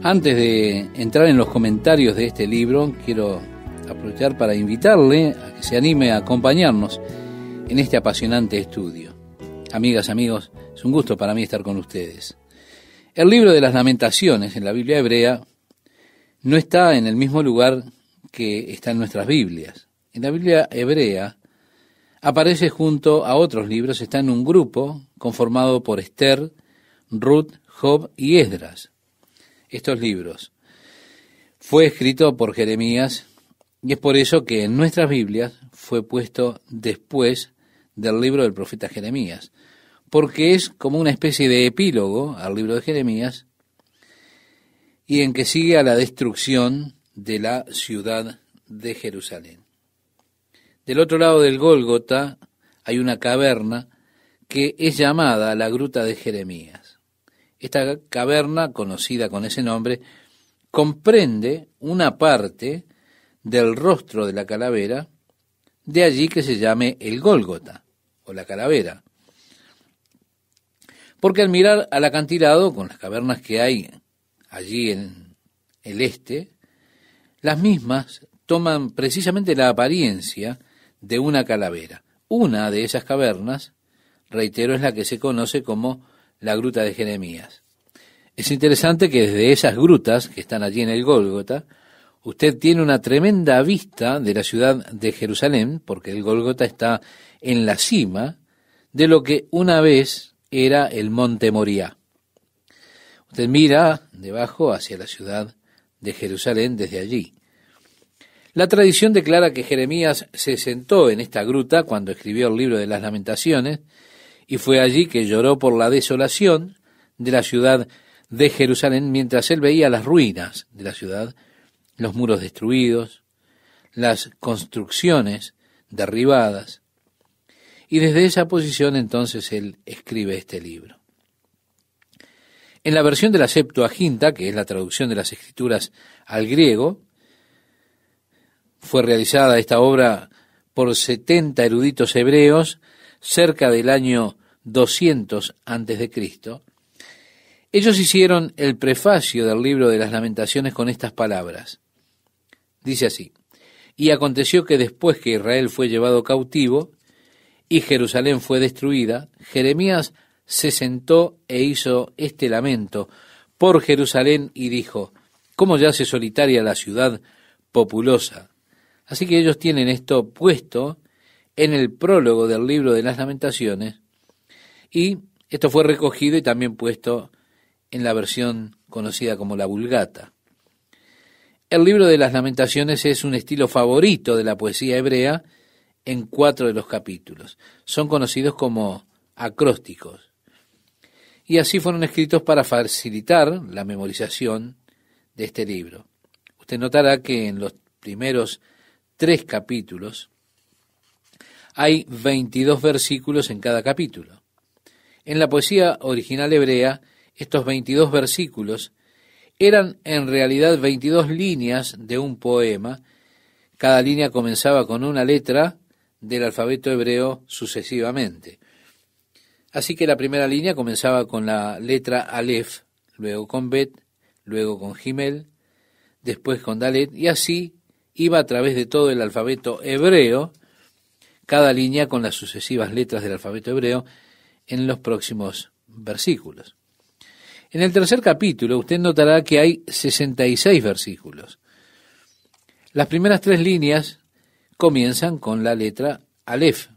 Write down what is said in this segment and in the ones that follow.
Antes de entrar en los comentarios de este libro, quiero aprovechar para invitarle a que se anime a acompañarnos en este apasionante estudio. Amigas, amigos, es un gusto para mí estar con ustedes. El libro de las Lamentaciones en la Biblia hebrea no está en el mismo lugar que está en nuestras Biblias. En la Biblia hebrea aparece junto a otros libros, está en un grupo conformado por Esther, Ruth, Job y Esdras. Estos libros fue escrito por Jeremías y es por eso que en nuestras Biblias fue puesto después del libro del profeta Jeremías, porque es como una especie de epílogo al libro de Jeremías y en que sigue a la destrucción de la ciudad de Jerusalén. Del otro lado del Gólgota hay una caverna que es llamada la Gruta de Jeremías. Esta caverna, conocida con ese nombre, comprende una parte del rostro de la calavera, de allí que se llame el Gólgota, o la calavera. Porque al mirar al acantilado, con las cavernas que hay allí en el este, las mismas toman precisamente la apariencia de una calavera. Una de esas cavernas, reitero, es la que se conoce como la Gruta de Jeremías. Es interesante que desde esas grutas que están allí en el Gólgota, usted tiene una tremenda vista de la ciudad de Jerusalén, porque el Gólgota está en la cima de lo que una vez era el monte Moriah. Usted mira debajo hacia la ciudad de Jerusalén desde allí. La tradición declara que Jeremías se sentó en esta gruta cuando escribió el libro de las Lamentaciones, y fue allí que lloró por la desolación de la ciudad de Jerusalén, mientras él veía las ruinas de la ciudad, los muros destruidos, las construcciones derribadas, y desde esa posición entonces él escribe este libro. En la versión de la Septuaginta, que es la traducción de las Escrituras al griego, fue realizada esta obra por 70 eruditos hebreos cerca del año 200 antes de Cristo. Ellos hicieron el prefacio del libro de las Lamentaciones con estas palabras. Dice así: y aconteció que después que Israel fue llevado cautivo y Jerusalén fue destruida, Jeremías se sentó e hizo este lamento por Jerusalén y dijo: ¿cómo yace solitaria la ciudad populosa? Así que ellos tienen esto puesto en el prólogo del libro de las Lamentaciones, y esto fue recogido y también puesto en la versión conocida como la Vulgata. El libro de las Lamentaciones es un estilo favorito de la poesía hebrea en 4 de los capítulos. Son conocidos como acrósticos, y así fueron escritos para facilitar la memorización de este libro. Usted notará que en los primeros 3 capítulos hay 22 versículos en cada capítulo. En la poesía original hebrea, estos 22 versículos eran en realidad 22 líneas de un poema. Cada línea comenzaba con una letra del alfabeto hebreo sucesivamente. Así que la primera línea comenzaba con la letra Aleph, luego con Bet, luego con Gimel, después con Dalet, y así iba a través de todo el alfabeto hebreo, cada línea con las sucesivas letras del alfabeto hebreo en los próximos versículos. En el tercer capítulo usted notará que hay 66 versículos. Las primeras 3 líneas comienzan con la letra Aleph,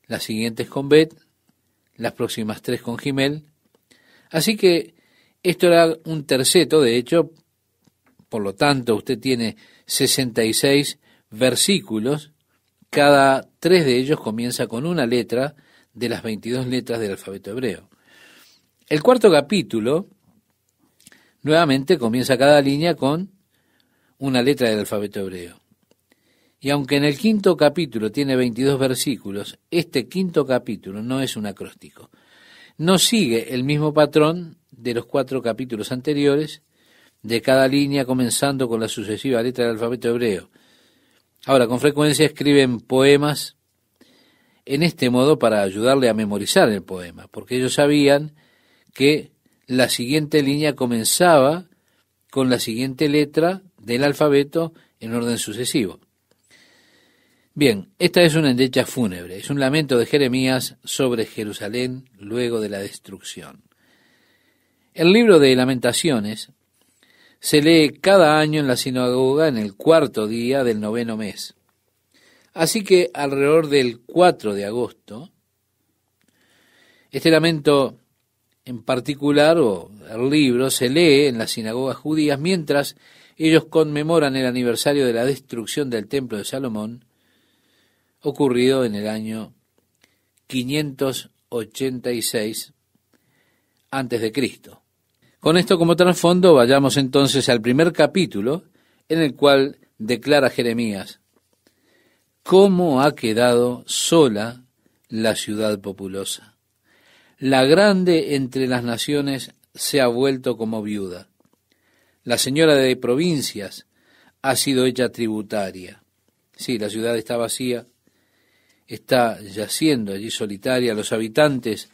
las siguientes con Bet, las próximas 3 con Gimel. Así que esto era un terceto, de hecho, por lo tanto usted tiene 66 versículos, cada 3 de ellos comienza con una letra de las 22 letras del alfabeto hebreo. El cuarto capítulo, nuevamente comienza cada línea con una letra del alfabeto hebreo. Y aunque en el quinto capítulo tiene 22 versículos, este quinto capítulo no es un acróstico. No sigue el mismo patrón de los 4 capítulos anteriores, de cada línea comenzando con la sucesiva letra del alfabeto hebreo. Ahora, con frecuencia escriben poemas en este modo para ayudarle a memorizar el poema, porque ellos sabían que la siguiente línea comenzaba con la siguiente letra del alfabeto en orden sucesivo. Bien, esta es una endecha fúnebre, es un lamento de Jeremías sobre Jerusalén luego de la destrucción. El libro de Lamentaciones se lee cada año en la sinagoga en el 4º día del 9º mes. Así que alrededor del 4 de agosto, este lamento en particular, o el libro, se lee en las sinagogas judías mientras ellos conmemoran el aniversario de la destrucción del templo de Salomón, ocurrido en el año 586 antes de Cristo. Con esto como trasfondo, vayamos entonces al primer capítulo, en el cual declara Jeremías: ¿cómo ha quedado sola la ciudad populosa? La grande entre las naciones se ha vuelto como viuda. La señora de provincias ha sido hecha tributaria. Sí, la ciudad está vacía, está yaciendo allí solitaria, los habitantes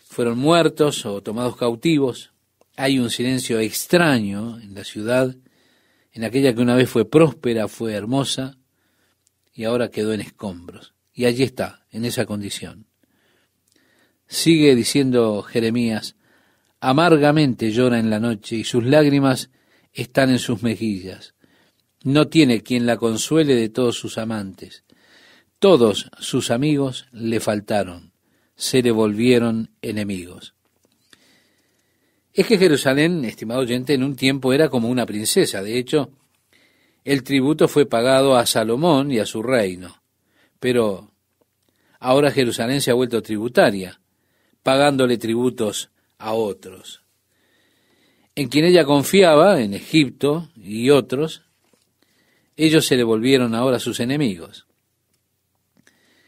fueron muertos o tomados cautivos. Hay un silencio extraño en la ciudad, en aquella que una vez fue próspera, fue hermosa, y ahora quedó en escombros. Y allí está, en esa condición. Sigue diciendo Jeremías: amargamente llora en la noche y sus lágrimas están en sus mejillas. No tiene quien la consuele de todos sus amantes. Todos sus amigos le faltaron, se le volvieron enemigos. Es que Jerusalén, estimado oyente, en un tiempo era como una princesa. De hecho, el tributo fue pagado a Salomón y a su reino. Pero ahora Jerusalén se ha vuelto tributaria, pagándole tributos a otros. En quien ella confiaba, en Egipto y otros, ellos se le volvieron ahora sus enemigos.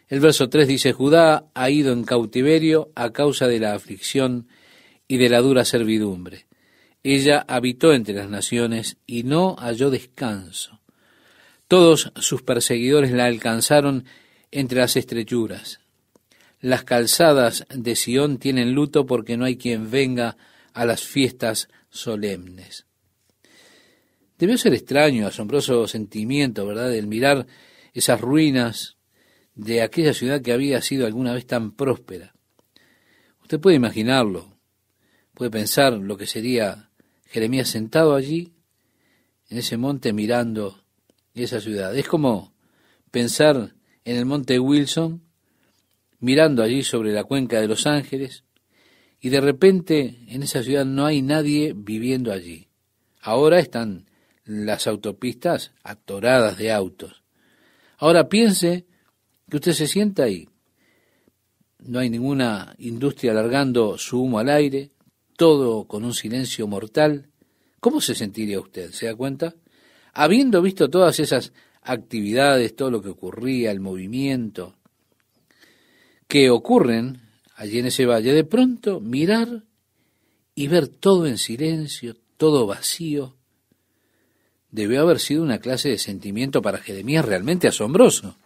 El verso 3 dice: Judá ha ido en cautiverio a causa de la aflicción y de la dura servidumbre. Ella habitó entre las naciones y no halló descanso. Todos sus perseguidores la alcanzaron entre las estrechuras. Las calzadas de Sión tienen luto porque no hay quien venga a las fiestas solemnes. Debió ser extraño, asombroso sentimiento, ¿verdad?, el mirar esas ruinas de aquella ciudad que había sido alguna vez tan próspera. Usted puede imaginarlo, puede pensar lo que sería Jeremías sentado allí, en ese monte, mirando esa ciudad. Es como pensar en el monte Wilson, mirando allí sobre la cuenca de Los Ángeles, y de repente en esa ciudad no hay nadie viviendo allí. Ahora están las autopistas atoradas de autos. Ahora piense que usted se sienta ahí. No hay ninguna industria largando su humo al aire, todo con un silencio mortal. ¿Cómo se sentiría usted? ¿Se da cuenta? Habiendo visto todas esas actividades, todo lo que ocurría, el movimiento que ocurren allí en ese valle, de pronto mirar y ver todo en silencio, todo vacío, debió haber sido una clase de sentimiento para Jeremías realmente asombroso.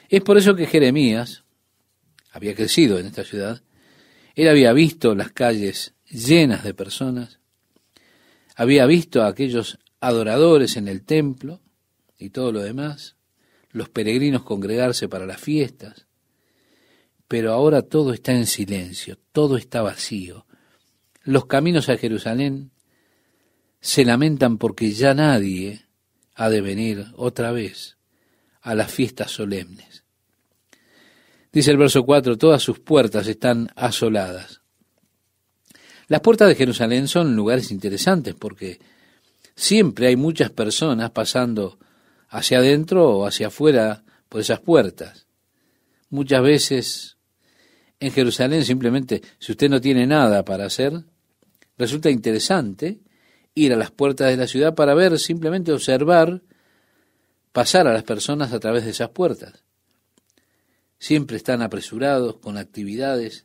Es por eso que Jeremías había crecido en esta ciudad. Él había visto las calles llenas de personas, había visto a aquellos adoradores en el templo y todo lo demás, los peregrinos congregarse para las fiestas, pero ahora todo está en silencio, todo está vacío. Los caminos a Jerusalén se lamentan porque ya nadie ha de venir otra vez a las fiestas solemnes. Dice el verso 4, todas sus puertas están asoladas. Las puertas de Jerusalén son lugares interesantes porque siempre hay muchas personas pasando hacia adentro o hacia afuera por esas puertas. Muchas veces en Jerusalén simplemente, si usted no tiene nada para hacer, resulta interesante ir a las puertas de la ciudad para ver, simplemente observar, pasar a las personas a través de esas puertas. Siempre están apresurados con actividades,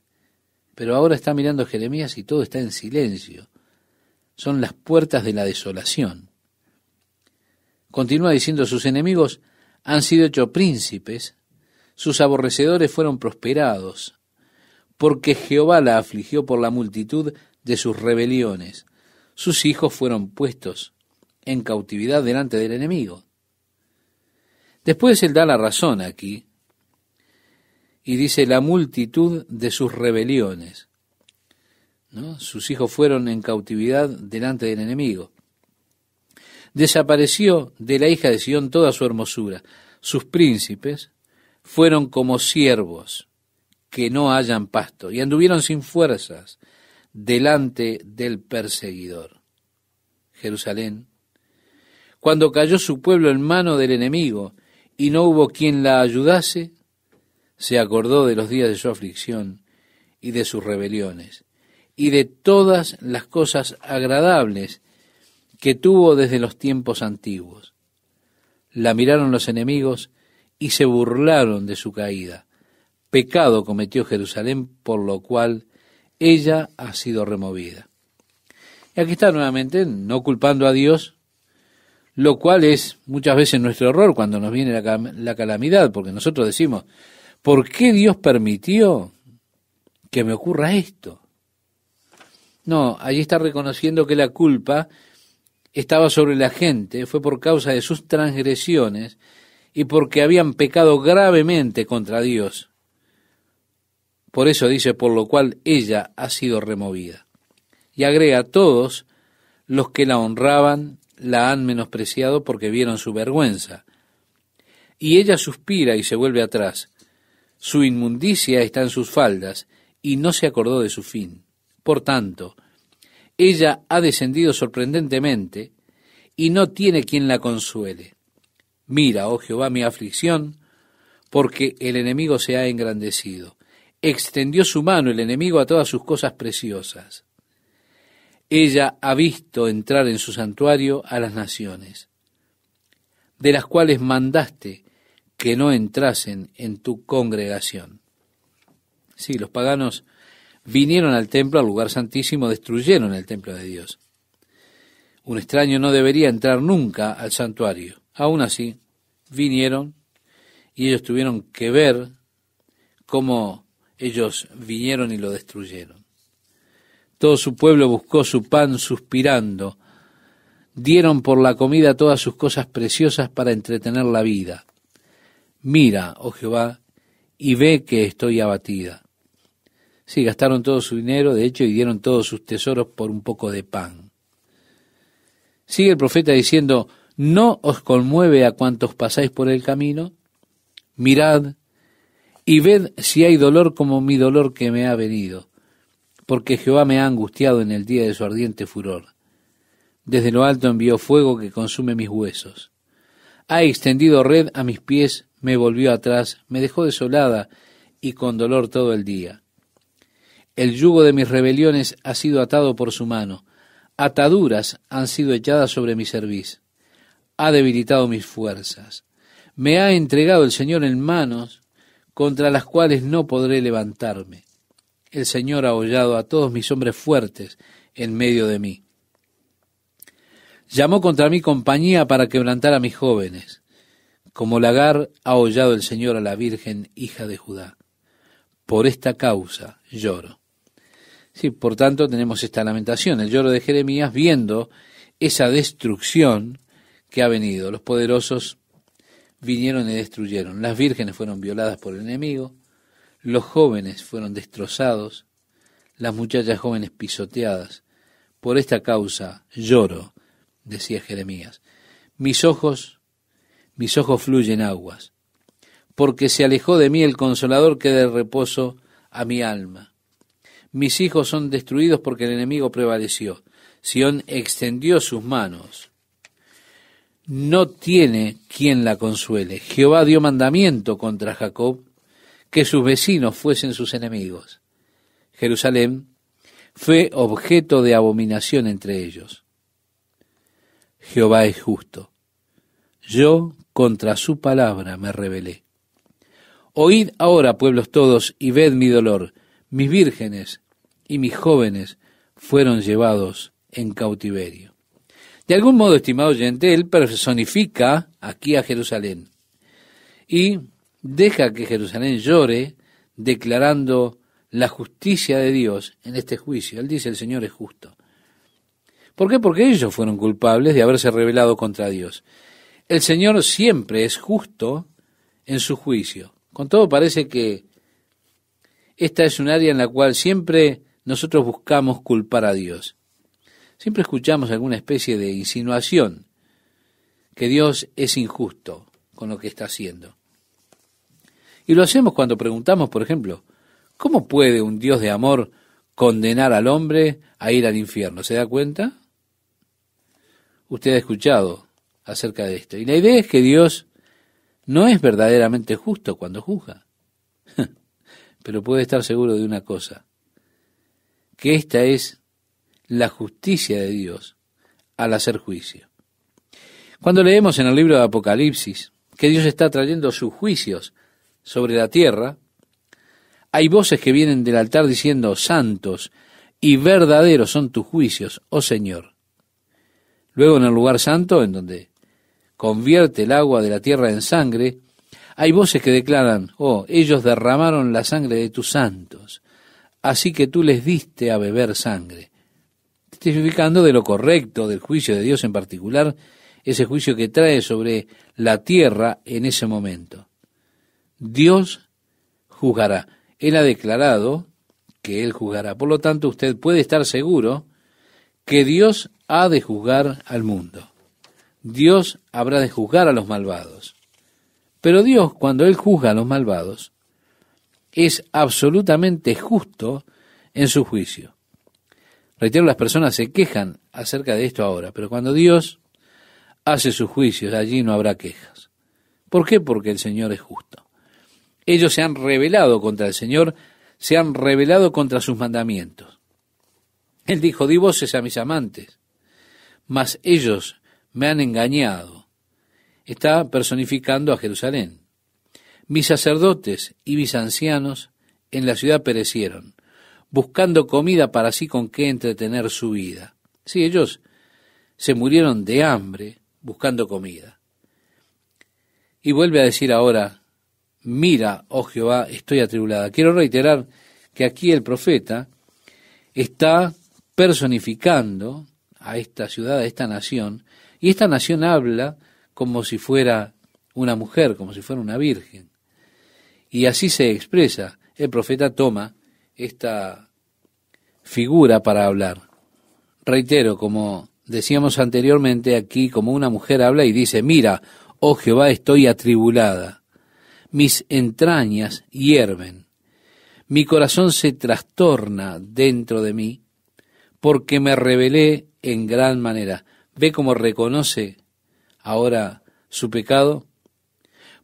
pero ahora está mirando Jeremías y todo está en silencio. Son las puertas de la desolación. Continúa diciendo, sus enemigos han sido hechos príncipes, sus aborrecedores fueron prosperados, porque Jehová la afligió por la multitud de sus rebeliones. sus hijos fueron puestos en cautividad delante del enemigo. Después él da la razón aquí y dice la multitud de sus rebeliones, ¿no? Sus hijos fueron en cautividad delante del enemigo. Desapareció de la hija de Sión toda su hermosura. Sus príncipes fueron como siervos que no hallan pasto y anduvieron sin fuerzas delante del perseguidor. Jerusalén, cuando cayó su pueblo en mano del enemigo y no hubo quien la ayudase, se acordó de los días de su aflicción y de sus rebeliones y de todas las cosas agradables que tuvo desde los tiempos antiguos. La miraron los enemigos y se burlaron de su caída. Pecado cometió Jerusalén, por lo cual ella ha sido removida. Y aquí está nuevamente, no culpando a Dios, lo cual es muchas veces nuestro error cuando nos viene la calamidad, porque nosotros decimos, ¿por qué Dios permitió que me ocurra esto? No, allí está reconociendo que la culpa estaba sobre la gente, fue por causa de sus transgresiones y porque habían pecado gravemente contra Dios. Por eso dice, por lo cual ella ha sido removida. Y agrega, todos los que la honraban la han menospreciado porque vieron su vergüenza. Y ella suspira y se vuelve atrás. Su inmundicia está en sus faldas y no se acordó de su fin. Por tanto, ella ha descendido sorprendentemente y no tiene quien la consuele. Mira, oh Jehová, mi aflicción, porque el enemigo se ha engrandecido. Extendió su mano el enemigo a todas sus cosas preciosas. Ella ha visto entrar en su santuario a las naciones, de las cuales mandaste que no entrasen en tu congregación. Sí, los paganos vinieron al templo, al lugar santísimo, destruyeron el templo de Dios. Un extraño no debería entrar nunca al santuario. Aún así, vinieron y ellos tuvieron que ver cómo ellos vinieron y lo destruyeron. Todo su pueblo buscó su pan suspirando. Dieron por la comida todas sus cosas preciosas para entretener la vida. Mira, oh Jehová, y ve que estoy abatida. Sí, gastaron todo su dinero, de hecho, y dieron todos sus tesoros por un poco de pan. Sigue el profeta diciendo, ¿no os conmueve a cuantos pasáis por el camino? Mirad y ved si hay dolor como mi dolor que me ha venido, porque Jehová me ha angustiado en el día de su ardiente furor. Desde lo alto envió fuego que consume mis huesos. Ha extendido red a mis pies, me volvió atrás, me dejó desolada y con dolor todo el día. El yugo de mis rebeliones ha sido atado por su mano, ataduras han sido echadas sobre mi cerviz. Ha debilitado mis fuerzas. Me ha entregado el Señor en manos contra las cuales no podré levantarme. El Señor ha hollado a todos mis hombres fuertes en medio de mí. Llamó contra mí compañía para quebrantar a mis jóvenes. Como lagar ha hollado el Señor a la Virgen, hija de Judá. Por esta causa lloro. Sí, por tanto tenemos esta lamentación, el lloro de Jeremías viendo esa destrucción que ha venido. Los poderosos vinieron y destruyeron. Las vírgenes fueron violadas por el enemigo. Los jóvenes fueron destrozados. Las muchachas jóvenes pisoteadas. Por esta causa lloro, decía Jeremías. Mis ojos fluyen aguas, porque se alejó de mí el consolador que dé reposo a mi alma. Mis hijos son destruidos porque el enemigo prevaleció. Sión extendió sus manos. No tiene quien la consuele. Jehová dio mandamiento contra Jacob, que sus vecinos fuesen sus enemigos. Jerusalén fue objeto de abominación entre ellos. Jehová es justo. Yo contra su palabra me rebelé. Oíd ahora, pueblos todos, y ved mi dolor. Mis vírgenes y mis jóvenes fueron llevados en cautiverio. De algún modo, estimado oyente, él personifica aquí a Jerusalén y deja que Jerusalén llore declarando la justicia de Dios en este juicio. Él dice, el Señor es justo. ¿Por qué? Porque ellos fueron culpables de haberse rebelado contra Dios. El Señor siempre es justo en su juicio. Con todo parece que esta es un área en la cual siempre nosotros buscamos culpar a Dios. Siempre escuchamos alguna especie de insinuación que Dios es injusto con lo que está haciendo. Y lo hacemos cuando preguntamos, por ejemplo, ¿cómo puede un Dios de amor condenar al hombre a ir al infierno? ¿Se da cuenta? Usted ha escuchado acerca de esto. Y la idea es que Dios no es verdaderamente justo cuando juzga. Pero puede estar seguro de una cosa, que esta es la justicia de Dios al hacer juicio. Cuando leemos en el libro de Apocalipsis que Dios está trayendo sus juicios sobre la tierra, hay voces que vienen del altar diciendo, santos y verdaderos son tus juicios, oh Señor. Luego en el lugar santo, en donde convierte el agua de la tierra en sangre, hay voces que declaran, oh, ellos derramaron la sangre de tus santos, así que tú les diste a beber sangre. Testificando de lo correcto del juicio de Dios en particular, ese juicio que trae sobre la tierra en ese momento. Dios juzgará. Él ha declarado que Él juzgará. Por lo tanto, usted puede estar seguro que Dios ha de juzgar al mundo. Dios habrá de juzgar a los malvados. Pero Dios, cuando Él juzga a los malvados, es absolutamente justo en su juicio. Reitero, las personas se quejan acerca de esto ahora, pero cuando Dios hace sus juicios, allí no habrá quejas. ¿Por qué? Porque el Señor es justo. Ellos se han rebelado contra el Señor, se han rebelado contra sus mandamientos. Él dijo, di voces a mis amantes, mas ellos me han engañado. Está personificando a Jerusalén. Mis sacerdotes y mis ancianos en la ciudad perecieron, buscando comida para sí con qué entretener su vida. Sí, ellos se murieron de hambre buscando comida. Y vuelve a decir ahora, mira, oh Jehová, estoy atribulada. Quiero reiterar que aquí el profeta está personificando a esta ciudad, a esta nación, y esta nación habla como si fuera una mujer, como si fuera una virgen. Y así se expresa. El profeta toma esta figura para hablar. Reitero, como decíamos anteriormente, aquí como una mujer habla y dice, mira, oh Jehová, estoy atribulada. Mis entrañas hierven, mi corazón se trastorna dentro de mí, porque me rebelé en gran manera. ¿Ve cómo reconoce ahora su pecado?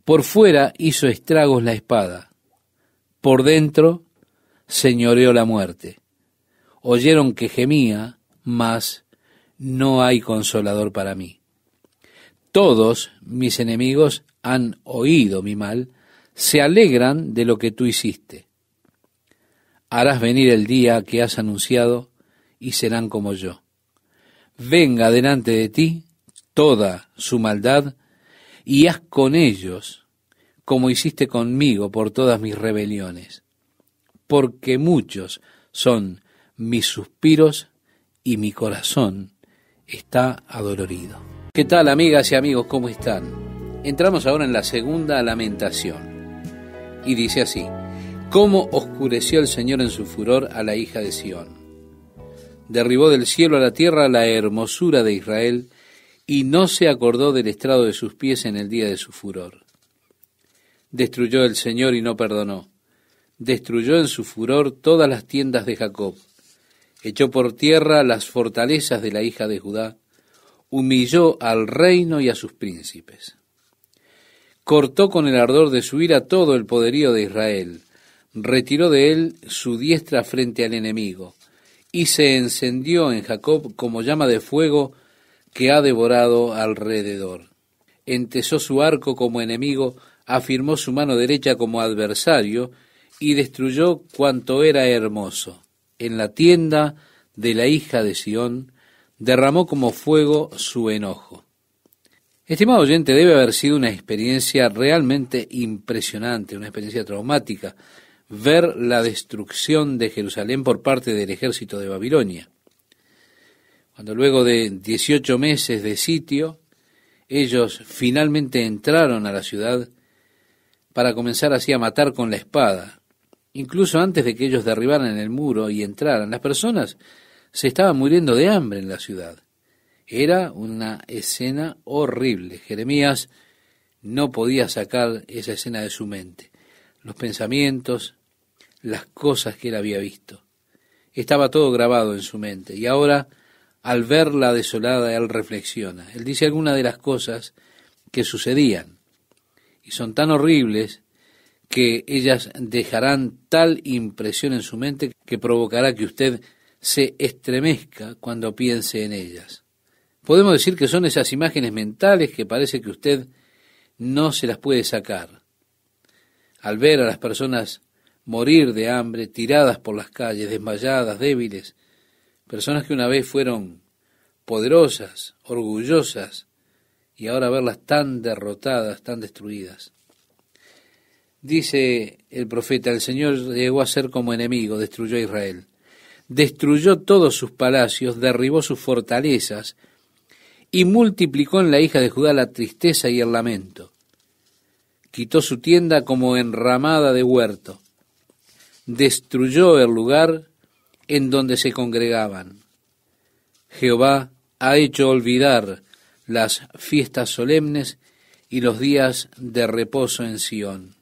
Por fuera hizo estragos la espada, por dentro señoreó la muerte. Oyeron que gemía, mas no hay consolador para mí. Todos mis enemigos han oído mi mal, se alegran de lo que tú hiciste. Harás venir el día que has anunciado y serán como yo. Venga delante de ti toda su maldad y haz con ellos como hiciste conmigo por todas mis rebeliones, porque muchos son mis suspiros y mi corazón está adolorido. ¿Qué tal, amigas y amigos? ¿Cómo están? Entramos ahora en la segunda lamentación. Y dice así, ¿cómo oscureció el Señor en su furor a la hija de Sión? Derribó del cielo a la tierra la hermosura de Israel, y no se acordó del estrado de sus pies en el día de su furor. Destruyó el Señor y no perdonó. Destruyó en su furor todas las tiendas de Jacob. Echó por tierra las fortalezas de la hija de Judá. Humilló al reino y a sus príncipes. Cortó con el ardor de su ira todo el poderío de Israel. Retiró de él su diestra frente al enemigo. Y se encendió en Jacob como llama de fuego que ha devorado alrededor. Entesó su arco como enemigo, afirmó su mano derecha como adversario, y destruyó cuanto era hermoso. En la tienda de la hija de Sión, derramó como fuego su enojo. Estimado oyente, debe haber sido una experiencia realmente impresionante, una experiencia traumática, ver la destrucción de Jerusalén por parte del ejército de Babilonia. Cuando luego de 18 meses de sitio, ellos finalmente entraron a la ciudad para comenzar así a matar con la espada. Incluso antes de que ellos derribaran el muro y entraran, las personas se estaban muriendo de hambre en la ciudad. Era una escena horrible. Jeremías no podía sacar esa escena de su mente. Los pensamientos, las cosas que él había visto. Estaba todo grabado en su mente. Y ahora, al verla desolada, él reflexiona. Él dice algunas de las cosas que sucedían. Y son tan horribles que ellas dejarán tal impresión en su mente que provocará que usted se estremezca cuando piense en ellas. Podemos decir que son esas imágenes mentales que parece que usted no se las puede sacar. Al ver a las personas morir de hambre, tiradas por las calles, desmayadas, débiles, personas que una vez fueron poderosas, orgullosas, y ahora verlas tan derrotadas, tan destruidas. Dice el profeta, el Señor llegó a ser como enemigo, destruyó a Israel. Destruyó todos sus palacios, derribó sus fortalezas, y multiplicó en la hija de Judá la tristeza y el lamento. Quitó su tienda como enramada de huerto. Destruyó el lugar en donde se congregaban. Jehová ha hecho olvidar las fiestas solemnes y los días de reposo en Sión.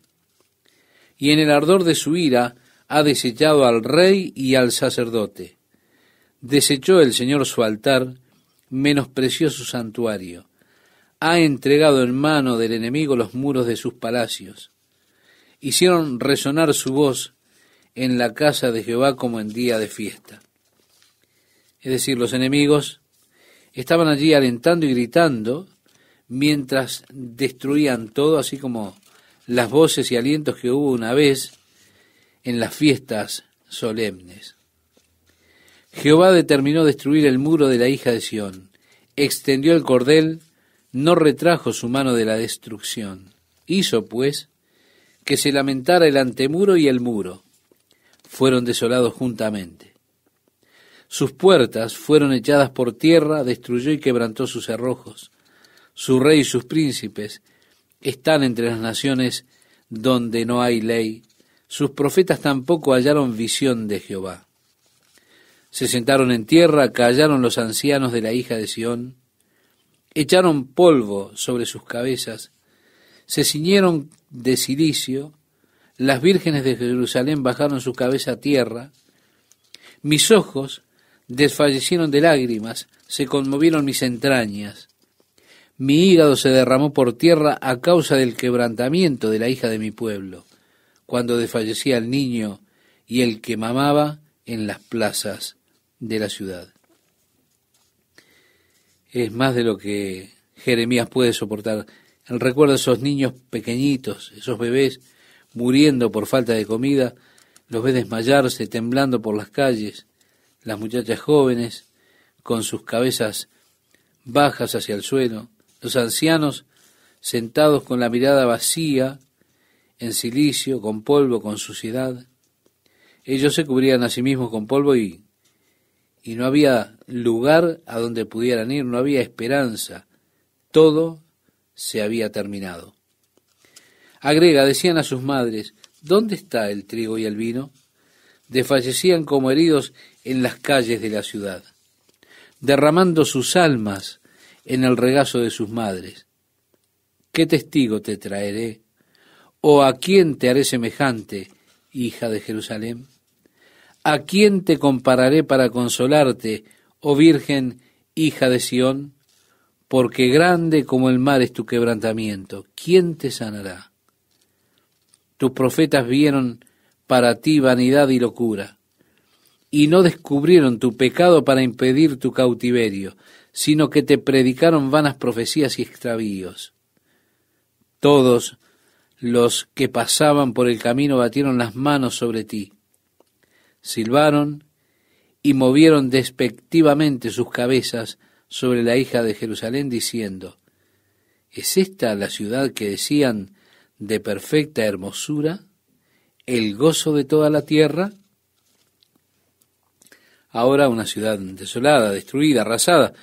Y en el ardor de su ira ha desechado al rey y al sacerdote. Desechó el Señor su altar, menospreció su santuario. Ha entregado en mano del enemigo los muros de sus palacios. Hicieron resonar su voz en la casa de Jehová como en día de fiesta. Es decir, los enemigos estaban allí alentando y gritando mientras destruían todo, así como las voces y alientos que hubo una vez en las fiestas solemnes. Jehová determinó destruir el muro de la hija de Sión, extendió el cordel, no retrajo su mano de la destrucción. Hizo, pues, que se lamentara el antemuro y el muro. Fueron desolados juntamente. Sus puertas fueron echadas por tierra, destruyó y quebrantó sus cerrojos. Su rey y sus príncipes están entre las naciones donde no hay ley. Sus profetas tampoco hallaron visión de Jehová. Se sentaron en tierra, callaron los ancianos de la hija de Sión, echaron polvo sobre sus cabezas, se ciñeron de cilicio, las vírgenes de Jerusalén bajaron su cabeza a tierra, mis ojos desfallecieron de lágrimas, se conmovieron mis entrañas, mi hígado se derramó por tierra a causa del quebrantamiento de la hija de mi pueblo, cuando desfallecía el niño y el que mamaba en las plazas de la ciudad. Es más de lo que Jeremías puede soportar. El recuerdo de esos niños pequeñitos, esos bebés muriendo por falta de comida, los ve desmayarse, temblando por las calles, las muchachas jóvenes con sus cabezas bajas hacia el suelo, los ancianos sentados con la mirada vacía, en cilicio, con polvo, con suciedad. Ellos se cubrían a sí mismos con polvo y no había lugar a donde pudieran ir, no había esperanza. Todo se había terminado. Agrega, decían a sus madres, ¿dónde está el trigo y el vino? Desfallecían como heridos en las calles de la ciudad, derramando sus almas en el regazo de sus madres. ¿Qué testigo te traeré? ¿O a quién te haré semejante, hija de Jerusalén? ¿A quién te compararé para consolarte, oh Virgen, hija de Sión? Porque grande como el mar es tu quebrantamiento. ¿Quién te sanará? Tus profetas vieron para ti vanidad y locura, y no descubrieron tu pecado para impedir tu cautiverio, sino que te predicaron vanas profecías y extravíos. Todos los que pasaban por el camino batieron las manos sobre ti, silbaron y movieron despectivamente sus cabezas sobre la hija de Jerusalén, diciendo, ¿es esta la ciudad que decían de perfecta hermosura, el gozo de toda la tierra? Ahora una ciudad desolada, destruida, arrasada.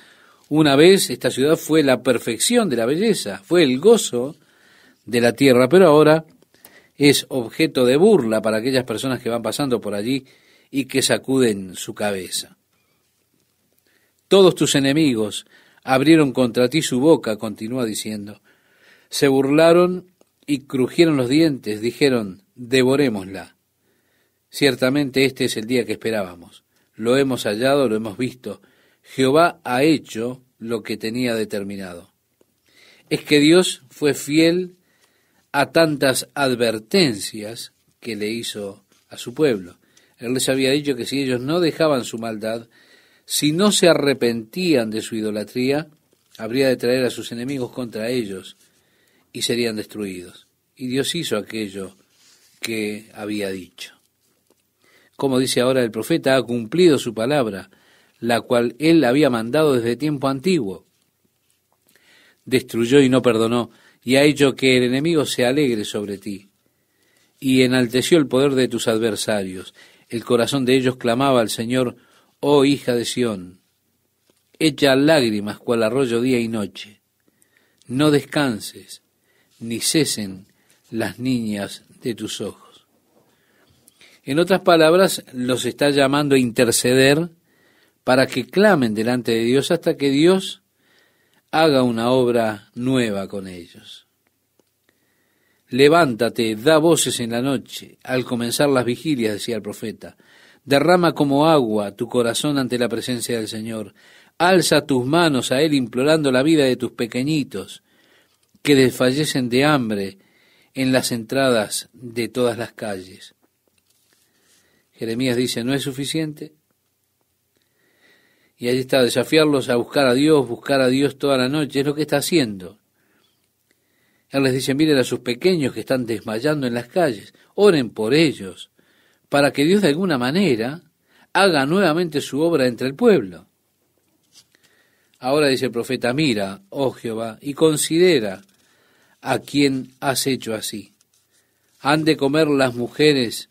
Una vez esta ciudad fue la perfección de la belleza, fue el gozo de la tierra, pero ahora es objeto de burla para aquellas personas que van pasando por allí y que sacuden su cabeza. Todos tus enemigos abrieron contra ti su boca, continúa diciendo. Se burlaron y crujieron los dientes, dijeron, devorémosla. Ciertamente este es el día que esperábamos. Lo hemos hallado, lo hemos visto. Jehová ha hecho lo que tenía determinado. Es que Dios fue fiel a tantas advertencias que le hizo a su pueblo. Él les había dicho que si ellos no dejaban su maldad, si no se arrepentían de su idolatría, habría de traer a sus enemigos contra ellos y serían destruidos. Y Dios hizo aquello que había dicho. Como dice ahora el profeta, ha cumplido su palabra, la cual él había mandado desde tiempo antiguo. Destruyó y no perdonó, y ha hecho que el enemigo se alegre sobre ti. Y enalteció el poder de tus adversarios. El corazón de ellos clamaba al Señor, oh hija de Sión. Echa lágrimas cual arroyo día y noche. No descanses, ni cesen las niñas de tus ojos. En otras palabras, los está llamando a interceder para que clamen delante de Dios hasta que Dios haga una obra nueva con ellos. Levántate, da voces en la noche, al comenzar las vigilias, decía el profeta. Derrama como agua tu corazón ante la presencia del Señor. Alza tus manos a Él implorando la vida de tus pequeñitos, que desfallecen de hambre en las entradas de todas las calles. Jeremías dice, ¿no es suficiente? Y allí está, desafiarlos a buscar a Dios toda la noche, es lo que está haciendo. Él les dice, miren a sus pequeños que están desmayando en las calles, oren por ellos, para que Dios de alguna manera haga nuevamente su obra entre el pueblo. Ahora dice el profeta, mira, oh Jehová, y considera a quien has hecho así. ¿Han de comer las mujeres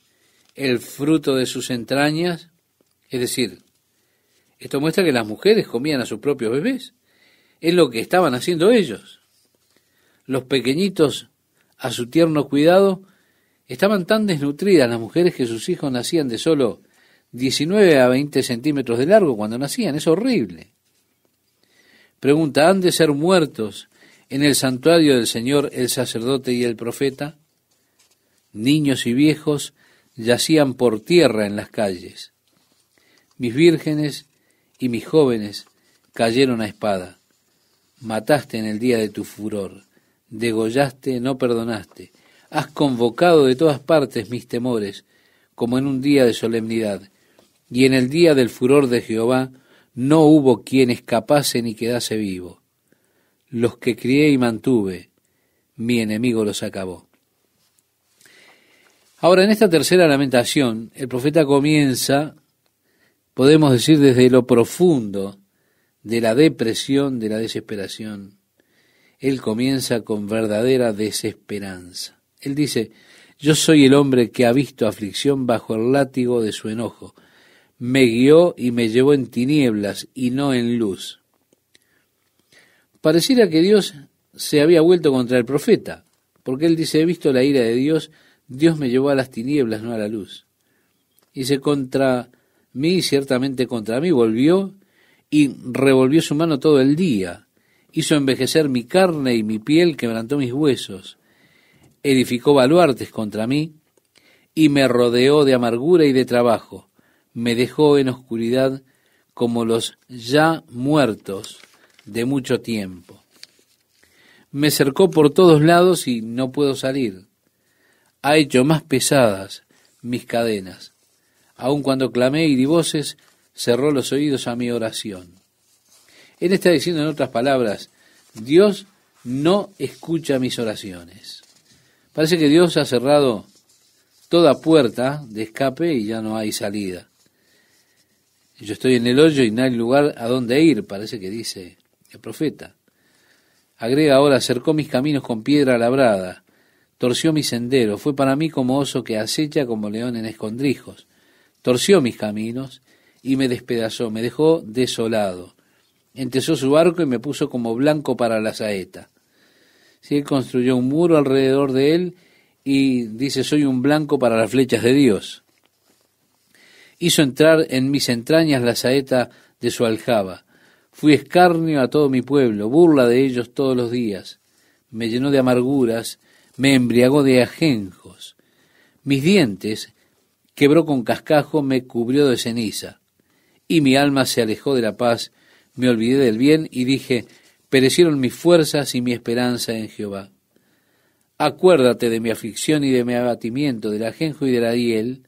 el fruto de sus entrañas? Es decir, esto muestra que las mujeres comían a sus propios bebés. Es lo que estaban haciendo ellos. Los pequeñitos, a su tierno cuidado, estaban tan desnutridas las mujeres que sus hijos nacían de solo 19 a 20 centímetros de largo cuando nacían. Es horrible. Pregunta, ¿han de ser muertos en el santuario del Señor el sacerdote y el profeta? Niños y viejos yacían por tierra en las calles. Mis vírgenes y mis jóvenes cayeron a espada. Mataste en el día de tu furor, degollaste, no perdonaste. Has convocado de todas partes mis temores, como en un día de solemnidad. Y en el día del furor de Jehová no hubo quien escapase ni quedase vivo. Los que crié y mantuve, mi enemigo los acabó. Ahora, en esta tercera lamentación, el profeta comienza, podemos decir, desde lo profundo de la depresión, de la desesperación. Él comienza con verdadera desesperanza. Él dice, yo soy el hombre que ha visto aflicción bajo el látigo de su enojo. Me guió y me llevó en tinieblas y no en luz. Pareciera que Dios se había vuelto contra el profeta, porque él dice, he visto la ira de Dios, Dios me llevó a las tinieblas, no a la luz. Dice, contra mí, ciertamente contra mí, volvió y revolvió su mano todo el día. Hizo envejecer mi carne y mi piel, quebrantó mis huesos. Edificó baluartes contra mí y me rodeó de amargura y de trabajo. Me dejó en oscuridad como los ya muertos de mucho tiempo. Me cercó por todos lados y no puedo salir. Ha hecho más pesadas mis cadenas. Aun cuando clamé y di voces, cerró los oídos a mi oración. Él está diciendo en otras palabras, Dios no escucha mis oraciones. Parece que Dios ha cerrado toda puerta de escape y ya no hay salida. Yo estoy en el hoyo y no hay lugar a donde ir, parece que dice el profeta. Agrega ahora, cercó mis caminos con piedra labrada, torció mi sendero, fue para mí como oso que acecha, como león en escondrijos. Torció mis caminos y me despedazó, me dejó desolado. Entesó su arco y me puso como blanco para la saeta. Sí, él construyó un muro alrededor de él y dice, soy un blanco para las flechas de Dios. Hizo entrar en mis entrañas la saeta de su aljaba. Fui escarnio a todo mi pueblo, burla de ellos todos los días. Me llenó de amarguras, me embriagó de ajenjos. Mis dientes quebró con cascajo, me cubrió de ceniza. Y mi alma se alejó de la paz, me olvidé del bien y dije, perecieron mis fuerzas y mi esperanza en Jehová. Acuérdate de mi aflicción y de mi abatimiento, del ajenjo y de la hiel.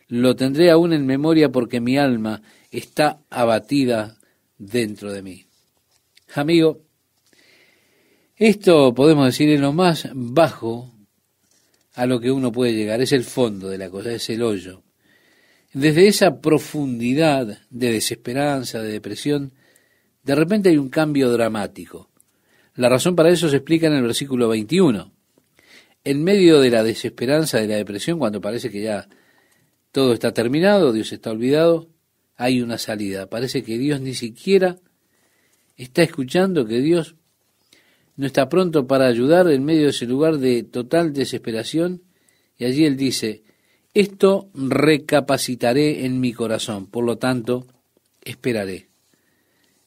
Lo tendré aún en memoria porque mi alma está abatida dentro de mí. Amigo, esto podemos decir es lo más bajo a lo que uno puede llegar, es el fondo de la cosa, es el hoyo. Desde esa profundidad de desesperanza, de depresión, de repente hay un cambio dramático. La razón para eso se explica en el versículo 21. En medio de la desesperanza, de la depresión, cuando parece que ya todo está terminado, Dios está olvidado, hay una salida. Parece que Dios ni siquiera está escuchando, que Dios no está pronto para ayudar en medio de ese lugar de total desesperación. Y allí Él dice, esto recapacitaré en mi corazón, por lo tanto, esperaré.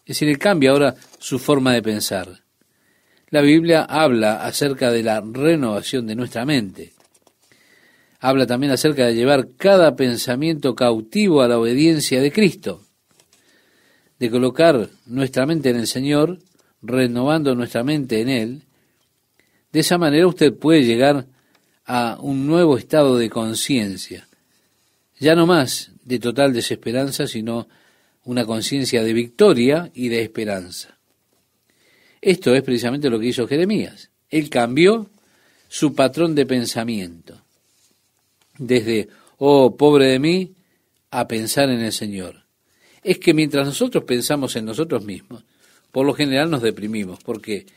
Es decir, Él cambia ahora su forma de pensar. La Biblia habla acerca de la renovación de nuestra mente. Habla también acerca de llevar cada pensamiento cautivo a la obediencia de Cristo, de colocar nuestra mente en el Señor, renovando nuestra mente en Él. De esa manera usted puede llegar a un nuevo estado de conciencia, ya no más de total desesperanza, sino una conciencia de victoria y de esperanza. Esto es precisamente lo que hizo Jeremías. Él cambió su patrón de pensamiento, desde, oh, pobre de mí, a pensar en el Señor. Es que mientras nosotros pensamos en nosotros mismos, por lo general nos deprimimos, porque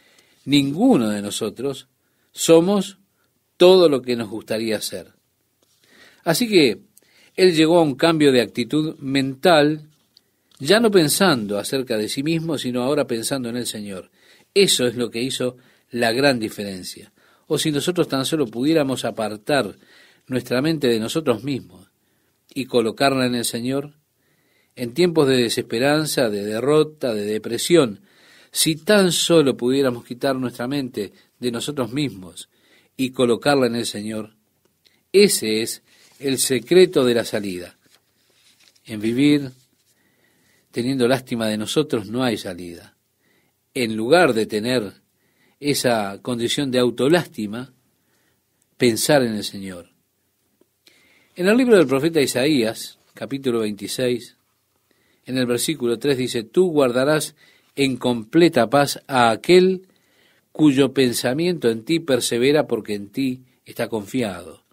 ninguno de nosotros somos todo lo que nos gustaría ser. Así que él llegó a un cambio de actitud mental, ya no pensando acerca de sí mismo, sino ahora pensando en el Señor. Eso es lo que hizo la gran diferencia. O si nosotros tan solo pudiéramos apartar nuestra mente de nosotros mismos y colocarla en el Señor, en tiempos de desesperanza, de derrota, de depresión, si tan solo pudiéramos quitar nuestra mente de nosotros mismos y colocarla en el Señor, ese es el secreto de la salida. En vivir teniendo lástima de nosotros no hay salida. En lugar de tener esa condición de autolástima, pensar en el Señor. En el libro del profeta Isaías, capítulo 26, en el versículo 3 dice, tú guardarás en completa paz a aquel cuyo pensamiento en ti persevera porque en ti está confiado.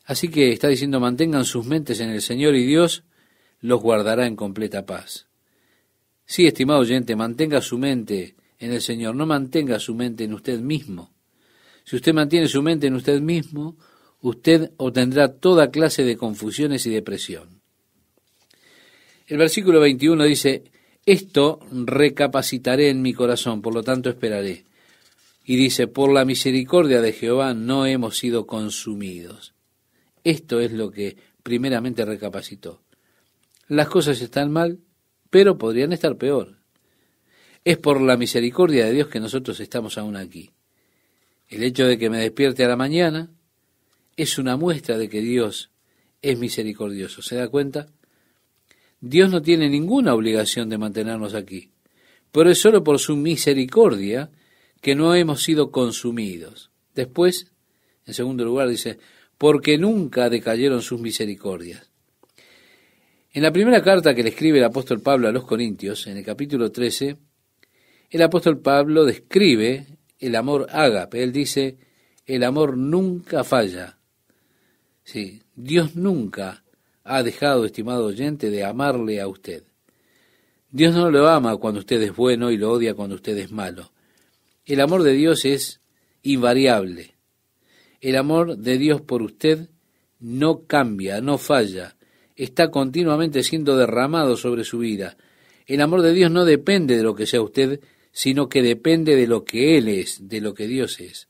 Así que está diciendo, mantengan sus mentes en el Señor y Dios los guardará en completa paz. Sí, estimado oyente, mantenga su mente en el Señor, no mantenga su mente en usted mismo. Si usted mantiene su mente en usted mismo, usted obtendrá toda clase de confusiones y depresión. El versículo 21 dice, esto recapacitaré en mi corazón, por lo tanto esperaré. Y dice, por la misericordia de Jehová no hemos sido consumidos. Esto es lo que primeramente recapacitó. Las cosas están mal, pero podrían estar peor. Es por la misericordia de Dios que nosotros estamos aún aquí. El hecho de que me despierte a la mañana es una muestra de que Dios es misericordioso. ¿Se da cuenta? Dios no tiene ninguna obligación de mantenernos aquí, pero es solo por su misericordia que no hemos sido consumidos. Después, en segundo lugar, dice, porque nunca decayeron sus misericordias. En la primera carta que le escribe el apóstol Pablo a los Corintios, en el capítulo 13, el apóstol Pablo describe el amor ágape. Él dice, el amor nunca falla. Sí, Dios nunca ha dejado, estimado oyente, de amarle a usted. Dios no lo ama cuando usted es bueno y lo odia cuando usted es malo. El amor de Dios es invariable. El amor de Dios por usted no cambia, no falla. está continuamente siendo derramado sobre su vida. El amor de Dios no depende de lo que sea usted, sino que depende de lo que Él es, de lo que Dios es.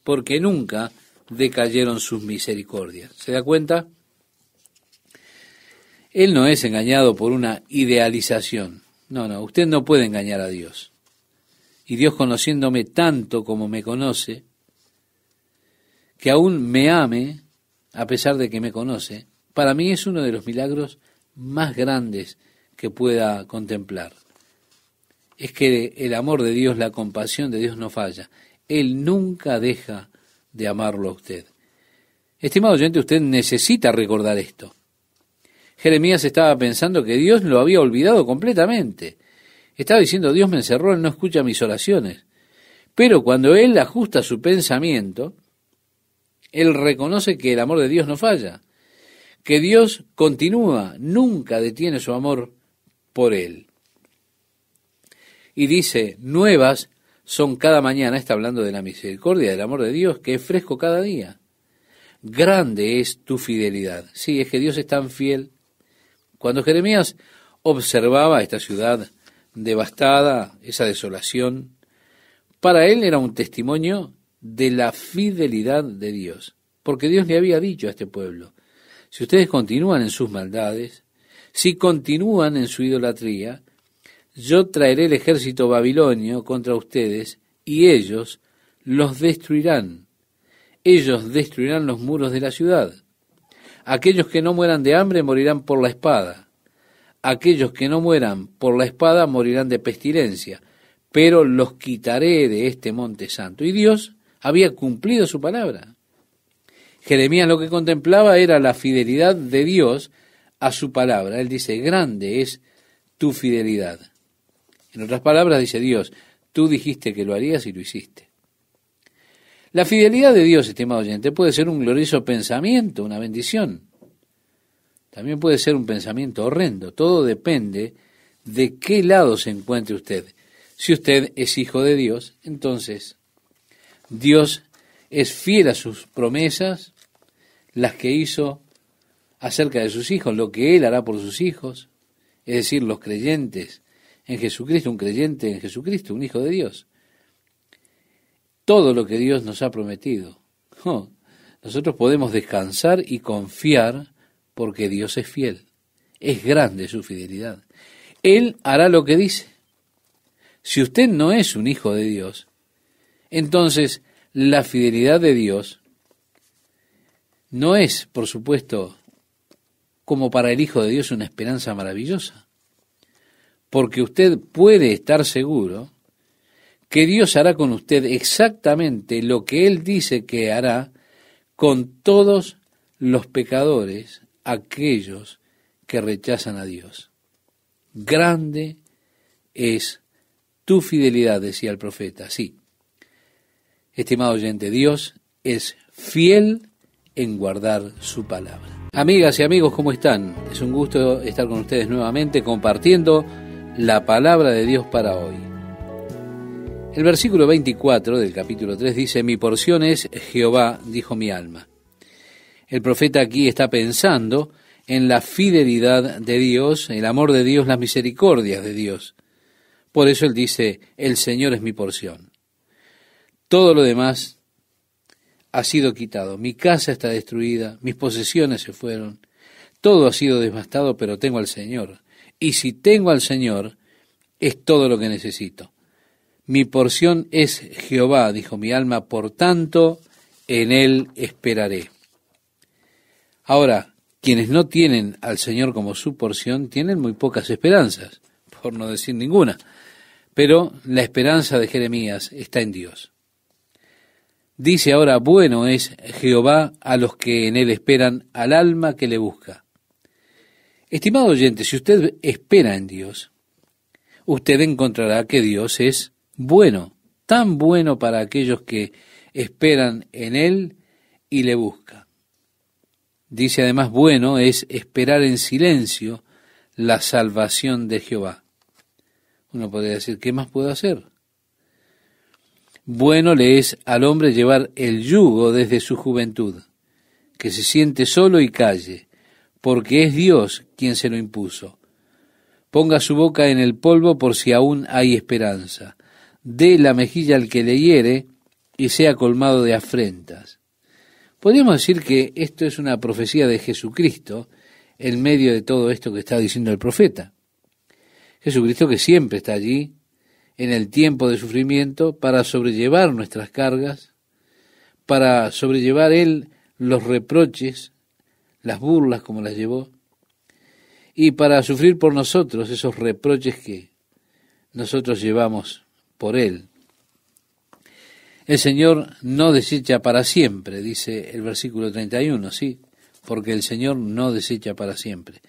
Porque nunca decayeron sus misericordias. ¿Se da cuenta? Él no es engañado por una idealización. No, usted no puede engañar a Dios. Y Dios, conociéndome tanto como me conoce, que aún me ame, a pesar de que me conoce, para mí es uno de los milagros más grandes que pueda contemplar. Es que el amor de Dios, la compasión de Dios no falla. Él nunca deja de amarlo a usted. Estimado oyente, usted necesita recordar esto. Jeremías estaba pensando que Dios lo había olvidado completamente. Estaba diciendo, Dios me encerró, Él no escucha mis oraciones. Pero cuando él ajusta su pensamiento, él reconoce que el amor de Dios no falla, que Dios continúa, nunca detiene su amor por él. Y dice, nuevas son cada mañana, está hablando de la misericordia, del amor de Dios, que es fresco cada día. Grande es tu fidelidad. Sí, es que Dios es tan fiel. Cuando Jeremías observaba esta ciudad devastada, esa desolación, para él era un testimonio de la fidelidad de Dios, porque Dios le había dicho a este pueblo, si ustedes continúan en sus maldades, si continúan en su idolatría, yo traeré el ejército babilonio contra ustedes y ellos los destruirán. Ellos destruirán los muros de la ciudad. Aquellos que no mueran de hambre morirán por la espada. Aquellos que no mueran por la espada morirán de pestilencia, pero los quitaré de este monte santo. Y Dios había cumplido su palabra. Jeremías lo que contemplaba era la fidelidad de Dios a su palabra. Él dice, grande es tu fidelidad. En otras palabras dice Dios, tú dijiste que lo harías y lo hiciste. La fidelidad de Dios, estimado oyente, puede ser un glorioso pensamiento, una bendición. También puede ser un pensamiento horrendo. Todo depende de qué lado se encuentre usted. Si usted es hijo de Dios, entonces Dios es fiel a sus promesas, las que hizo acerca de sus hijos, lo que Él hará por sus hijos, es decir, los creyentes en Jesucristo, un creyente en Jesucristo, un hijo de Dios. Todo lo que Dios nos ha prometido. Nosotros podemos descansar y confiar porque Dios es fiel. Es grande su fidelidad. Él hará lo que dice. Si usted no es un hijo de Dios, entonces la fidelidad de Dios no es, por supuesto, como para el Hijo de Dios una esperanza maravillosa. Porque usted puede estar seguro que Dios hará con usted exactamente lo que Él dice que hará con todos los pecadores, aquellos que rechazan a Dios. Grande es tu fidelidad, decía el profeta. Sí, estimado oyente, Dios es fiel en guardar su palabra. Amigas y amigos, ¿cómo están? Es un gusto estar con ustedes nuevamente compartiendo la palabra de Dios para hoy. El versículo 24 del capítulo 3 dice, mi porción es Jehová, dijo mi alma. El profeta aquí está pensando en la fidelidad de Dios, el amor de Dios, las misericordias de Dios. Por eso él dice, el Señor es mi porción. Todo lo demás ha sido quitado. Mi casa está destruida, mis posesiones se fueron. Todo ha sido devastado, pero tengo al Señor. Y si tengo al Señor, es todo lo que necesito. Mi porción es Jehová, dijo mi alma, por tanto, en Él esperaré. Ahora, quienes no tienen al Señor como su porción, tienen muy pocas esperanzas, por no decir ninguna. Pero la esperanza de Jeremías está en Dios. Dice ahora, bueno es Jehová a los que en Él esperan, al alma que le busca. Estimado oyente, si usted espera en Dios, usted encontrará que Dios es bueno, tan bueno para aquellos que esperan en Él y le buscan. Dice además, bueno es esperar en silencio la salvación de Jehová. Uno podría decir, ¿qué más puedo hacer? Bueno le es al hombre llevar el yugo desde su juventud, que se siente solo y calle, porque es Dios quien se lo impuso. Ponga su boca en el polvo por si aún hay esperanza. Dé la mejilla al que le hiere y sea colmado de afrentas. Podríamos decir que esto es una profecía de Jesucristo en medio de todo esto que está diciendo el profeta. Jesucristo que siempre está allí en el tiempo de sufrimiento para sobrellevar nuestras cargas, para sobrellevar Él los reproches, las burlas como las llevó, y para sufrir por nosotros esos reproches que nosotros llevamos por Él. El Señor no desecha para siempre, dice el versículo 31, sí, porque el Señor no desecha para siempre.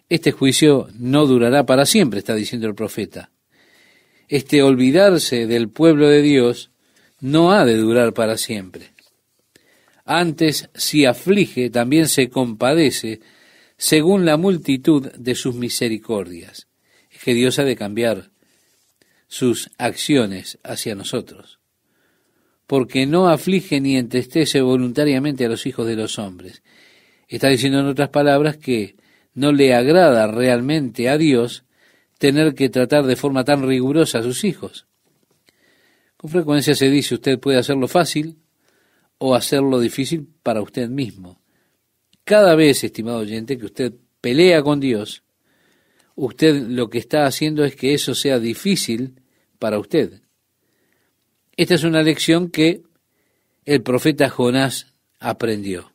Este juicio no durará para siempre, está diciendo el profeta. Este olvidarse del pueblo de Dios no ha de durar para siempre. Antes, si aflige, también se compadece según la multitud de sus misericordias. Es que Dios ha de cambiar sus acciones hacia nosotros, porque no aflige ni entristece voluntariamente a los hijos de los hombres. Está diciendo en otras palabras que no le agrada realmente a Dios tener que tratar de forma tan rigurosa a sus hijos. Con frecuencia se dice, usted puede hacerlo fácil o hacerlo difícil para usted mismo. Cada vez, estimado oyente, que usted pelea con Dios, usted lo que está haciendo es que eso sea difícil para usted. Esta es una lección que el profeta Jonás aprendió.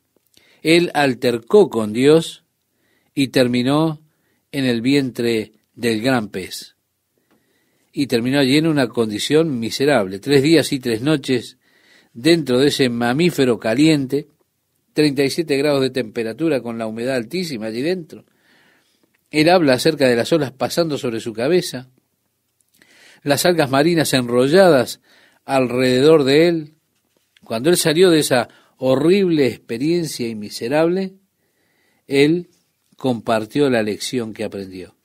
Él altercó con Dios y terminó en el vientre del gran pez. Y terminó allí en una condición miserable. 3 días y 3 noches dentro de ese mamífero caliente, 37 grados de temperatura con la humedad altísima allí dentro. Él habla acerca de las olas pasando sobre su cabeza, las algas marinas enrolladas alrededor de él. Cuando él salió de esa horrible experiencia y miserable, él compartió la lección que aprendió.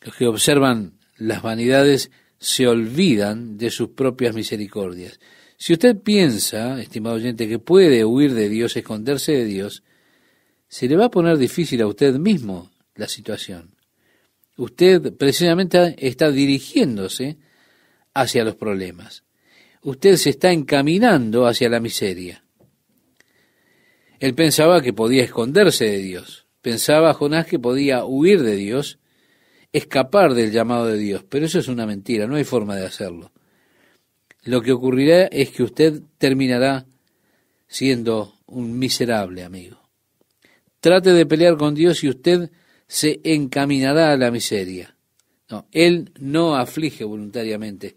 Los que observan las vanidades se olvidan de sus propias misericordias. Si usted piensa, estimado oyente, que puede huir de Dios, esconderse de Dios, se le va a poner difícil a usted mismo la situación. Usted precisamente está dirigiéndose hacia los problemas. Usted se está encaminando hacia la miseria. Él pensaba que podía esconderse de Dios. Pensaba Jonás que podía huir de Dios, escapar del llamado de Dios. Pero eso es una mentira, no hay forma de hacerlo. Lo que ocurrirá es que usted terminará siendo un miserable, amigo. Trate de pelear con Dios y usted se encaminará a la miseria. No, Él no aflige voluntariamente.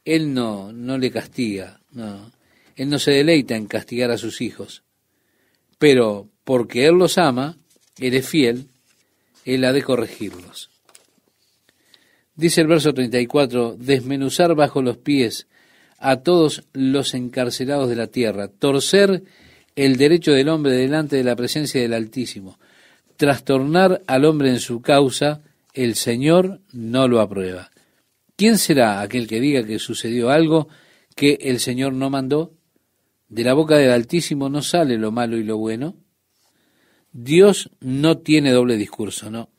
Él no le castiga. No. Él no se deleita en castigar a sus hijos. Pero porque Él los ama, Él es fiel, Él ha de corregirlos. Dice el verso 34, desmenuzar bajo los pies a todos los encarcelados de la tierra, torcer el derecho del hombre delante de la presencia del Altísimo, trastornar al hombre en su causa, el Señor no lo aprueba. ¿Quién será aquel que diga que sucedió algo que el Señor no mandó? De la boca del Altísimo no sale lo malo y lo bueno. Dios no tiene doble discurso, no.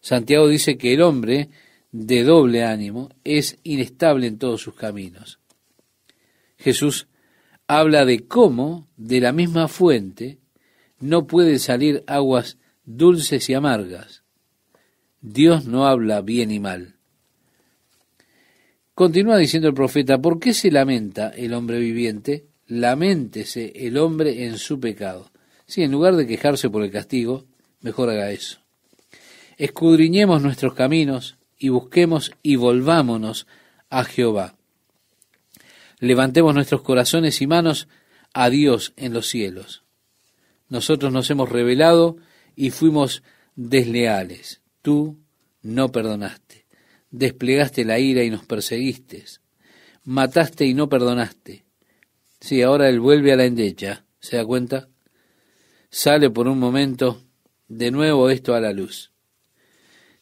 Santiago dice que el hombre de doble ánimo es inestable en todos sus caminos. Jesús habla de cómo de la misma fuente no pueden salir aguas dulces y amargas. Dios no habla bien y mal. Continúa diciendo el profeta, ¿por qué se lamenta el hombre viviente? Laméntese el hombre en su pecado. Sí, en lugar de quejarse por el castigo, mejor haga eso. Escudriñemos nuestros caminos y busquemos y volvámonos a Jehová. Levantemos nuestros corazones y manos a Dios en los cielos. Nosotros nos hemos rebelado y fuimos desleales. Tú no perdonaste. Desplegaste la ira y nos perseguiste. Mataste y no perdonaste. Sí, ahora él vuelve a la endecha. ¿Se da cuenta? Sale por un momento de nuevo esto a la luz.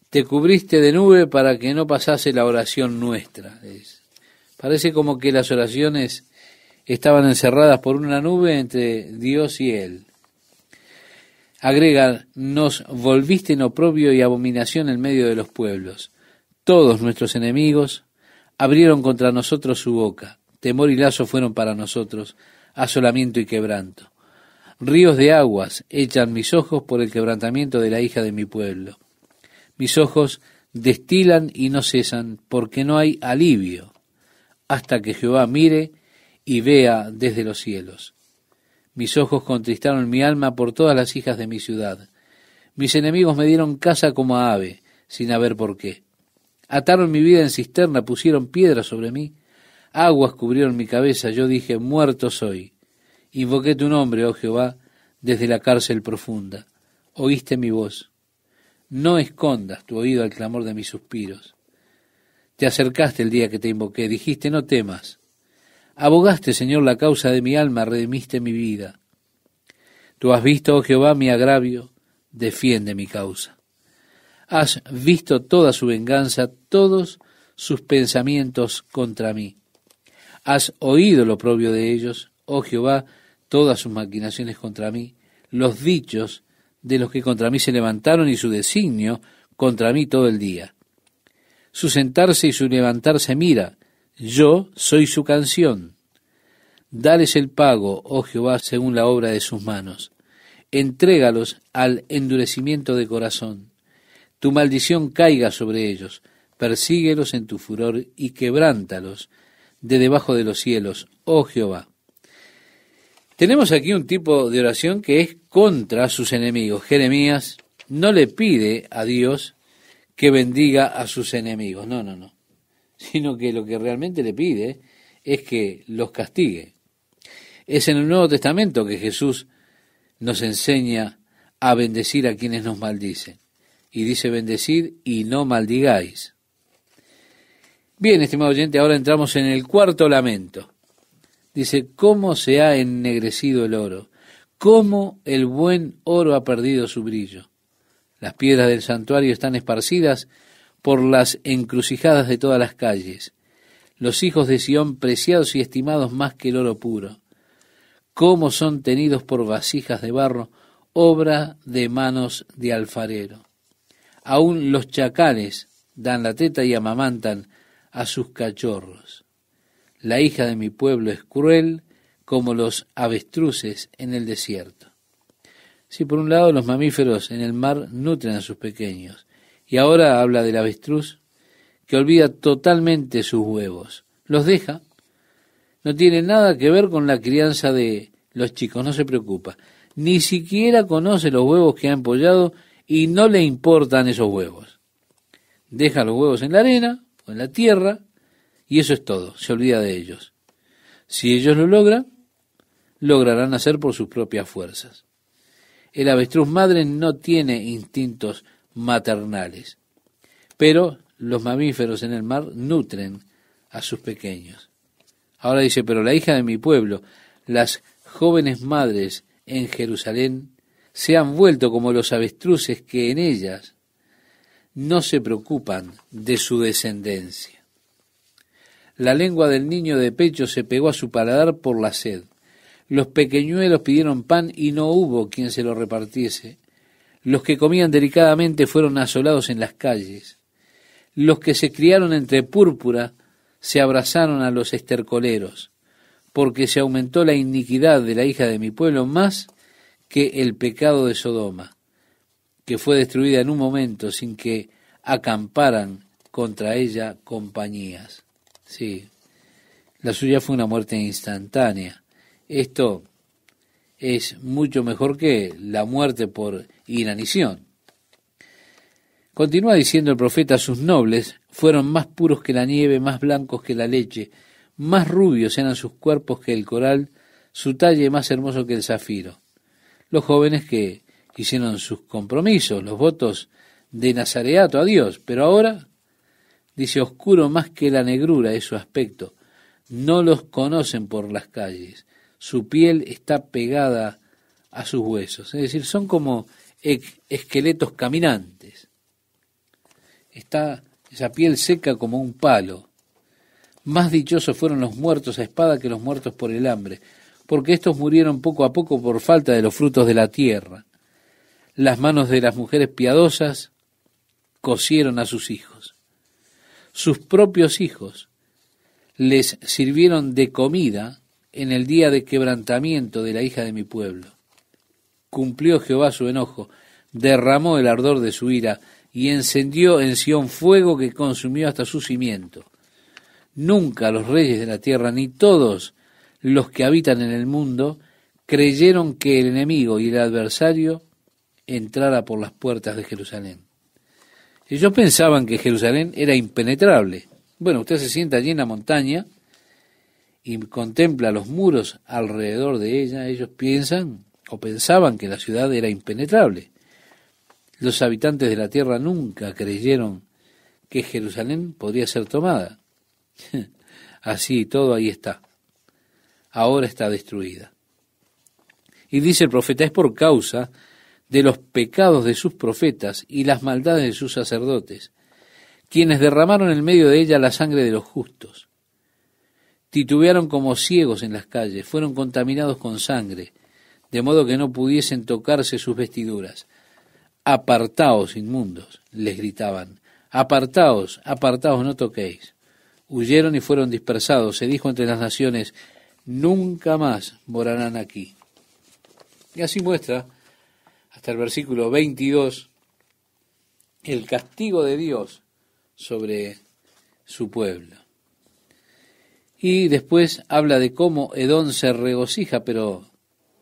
Te cubriste de nube para que no pasase la oración nuestra. Parece como que las oraciones estaban encerradas por una nube entre Dios y él. Agrega, nos volviste en oprobio y abominación en medio de los pueblos. Todos nuestros enemigos abrieron contra nosotros su boca. Temor y lazo fueron para nosotros, asolamiento y quebranto. Ríos de aguas echan mis ojos por el quebrantamiento de la hija de mi pueblo. Mis ojos destilan y no cesan, porque no hay alivio, hasta que Jehová mire y vea desde los cielos. Mis ojos contristaron mi alma por todas las hijas de mi ciudad. Mis enemigos me dieron caza como a ave, sin haber por qué. Ataron mi vida en cisterna, pusieron piedras sobre mí. Aguas cubrieron mi cabeza, yo dije, muerto soy. Invoqué tu nombre, oh Jehová, desde la cárcel profunda. Oíste mi voz. No escondas tu oído al clamor de mis suspiros. Te acercaste el día que te invoqué, dijiste, no temas. Abogaste, Señor, la causa de mi alma, redimiste mi vida. Tú has visto, oh Jehová, mi agravio, defiende mi causa. Has visto toda su venganza, todos sus pensamientos contra mí. Has oído lo oprobio de ellos, oh Jehová, todas sus maquinaciones contra mí, los dichos de los que contra mí se levantaron y su designio contra mí todo el día. Su sentarse y su levantarse mira, yo soy su canción. Dales el pago, oh Jehová, según la obra de sus manos. Entrégalos al endurecimiento de corazón. Tu maldición caiga sobre ellos. Persíguelos en tu furor y quebrántalos de debajo de los cielos, oh Jehová. Tenemos aquí un tipo de oración que es contra sus enemigos. Jeremías no le pide a Dios que bendiga a sus enemigos, no, sino que lo que realmente le pide es que los castigue. Es en el Nuevo Testamento que Jesús nos enseña a bendecir a quienes nos maldicen. Y dice bendecir y no maldigáis. Bien, estimado oyente, ahora entramos en el cuarto lamento. Dice, ¿cómo se ha ennegrecido el oro? ¿Cómo el buen oro ha perdido su brillo? Las piedras del santuario están esparcidas por las encrucijadas de todas las calles. Los hijos de Sión preciados y estimados más que el oro puro. Cómo son tenidos por vasijas de barro, obra de manos de alfarero. Aún los chacales dan la teta y amamantan a sus cachorros. La hija de mi pueblo es cruel como los avestruces en el desierto. Sí, por un lado los mamíferos en el mar nutren a sus pequeños, y ahora habla del avestruz que olvida totalmente sus huevos. Los deja, no tiene nada que ver con la crianza de los chicos, no se preocupa. Ni siquiera conoce los huevos que ha empollado y no le importan esos huevos. Deja los huevos en la arena o en la tierra y eso es todo, se olvida de ellos. Si ellos lo logran, lograrán hacer por sus propias fuerzas. El avestruz madre no tiene instintos maternales, pero los mamíferos en el mar nutren a sus pequeños. Ahora dice, pero la hija de mi pueblo, las jóvenes madres en Jerusalén, se han vuelto como los avestruces que en ellas no se preocupan de su descendencia. La lengua del niño de pecho se pegó a su paladar por la sed. Los pequeñuelos pidieron pan y no hubo quien se lo repartiese. Los que comían delicadamente fueron asolados en las calles. Los que se criaron entre púrpura se abrazaron a los estercoleros, porque se aumentó la iniquidad de la hija de mi pueblo más que el pecado de Sodoma, que fue destruida en un momento sin que acamparan contra ella compañías. Sí, la suya fue una muerte instantánea. Esto es mucho mejor que la muerte por inanición. Continúa diciendo el profeta, sus nobles fueron más puros que la nieve, más blancos que la leche, más rubios eran sus cuerpos que el coral, su talle más hermoso que el zafiro. Los jóvenes que hicieron sus compromisos, los votos de nazareato a Dios, pero ahora, dice, oscuro más que la negrura es su aspecto, no los conocen por las calles, su piel está pegada a sus huesos, es decir, son como esqueletos caminantes. Está esa piel seca como un palo. Más dichosos fueron los muertos a espada que los muertos por el hambre, porque estos murieron poco a poco por falta de los frutos de la tierra. Las manos de las mujeres piadosas cosieron a sus hijos. Sus propios hijos les sirvieron de comida en el día de quebrantamiento de la hija de mi pueblo. Cumplió Jehová su enojo, derramó el ardor de su ira y encendió en Sión fuego que consumió hasta su cimiento. Nunca los reyes de la tierra, ni todos los que habitan en el mundo, creyeron que el enemigo y el adversario entrara por las puertas de Jerusalén. Ellos pensaban que Jerusalén era impenetrable. Bueno, usted se sienta allí en la montaña y contempla los muros alrededor de ella. Ellos piensan o pensaban que la ciudad era impenetrable. Los habitantes de la tierra nunca creyeron que Jerusalén podría ser tomada. Así, todo ahí está. Ahora está destruida. Y dice el profeta, es por causa de los pecados de sus profetas y las maldades de sus sacerdotes, quienes derramaron en medio de ella la sangre de los justos. Titubearon como ciegos en las calles, fueron contaminados con sangre, de modo que no pudiesen tocarse sus vestiduras. Apartaos, inmundos, les gritaban, apartaos, apartaos, no toquéis. Huyeron y fueron dispersados. Se dijo entre las naciones, nunca más morarán aquí. Y así muestra, hasta el versículo 22, el castigo de Dios sobre su pueblo. Y después habla de cómo Edom se regocija, pero